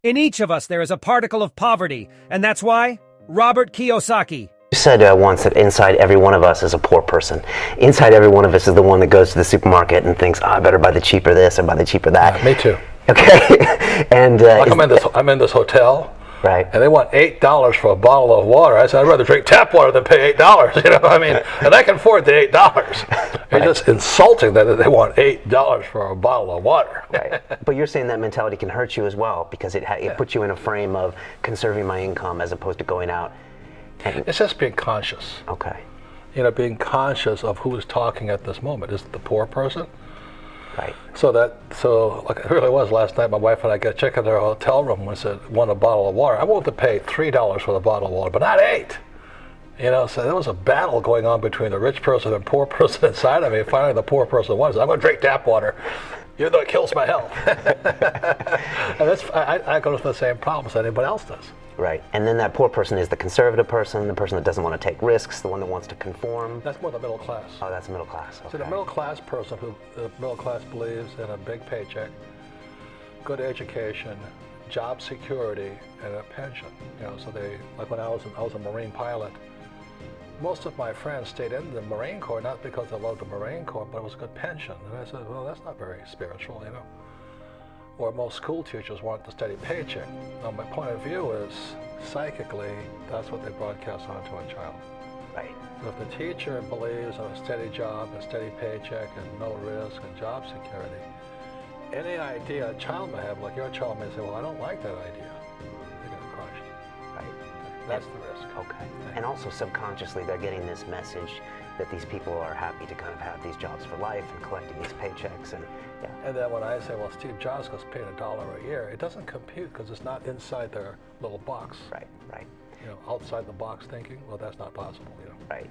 In each of us there is a particle of poverty, and that's why Robert Kiyosaki. You said once that inside every one of us is a poor person. Inside every one of us is the one that goes to the supermarket and thinks, I better buy the cheaper this or buy the cheaper that. Yeah, me too. Okay. And like I'm in this hotel, right? And they want $8 for a bottle of water. I said, I'd rather drink tap water than pay $8. You know, I mean, and I can afford the $8. It's just insulting that they want $8 for a bottle of water. Right. But you're saying that mentality can hurt you as well because it puts you in a frame of conserving my income as opposed to going out. It's just being conscious. Okay. You know, being conscious of who is talking at this moment. Is it the poor person? Right. So like it really was last night, my wife and I got checked into our hotel room and said, want a bottle of water. I wanted to pay $3 for the bottle of water, but not $8. You know, so there was a battle going on between the rich person and poor person inside of me. Finally, the poor person won. So I'm going to drink tap water, even though it kills my health. And I go through the same problems that anybody else does. Right. And then that poor person is the conservative person, the person that doesn't want to take risks, the one that wants to conform. That's more the middle class. Oh, that's middle class. Okay. So the middle class person the middle class believes in a big paycheck, good education, job security, and a pension. You know, so they, like when I was a Marine pilot, most of my friends stayed in the Marine Corps, not because they loved the Marine Corps, but it was a good pension. And I said, well, that's not very spiritual, you know. Or most school teachers want the steady paycheck. Now, my point of view is, psychically, that's what they broadcast onto a child. Right. So if the teacher believes in a steady job, a steady paycheck, and no risk, and job security, any idea a child may have, like your child may say, well, I don't like that idea. They're going to crush it. Right. That's the risk. Okay. And also subconsciously, they're getting this message that these people are happy to kind of have these jobs for life and collecting these paychecks. And yeah. And then when I say, well, Steve Jobs gets paid $1 a year, it doesn't compute because it's not inside their little box. Right, right. You know, outside the box thinking, well, that's not possible, you know. Right.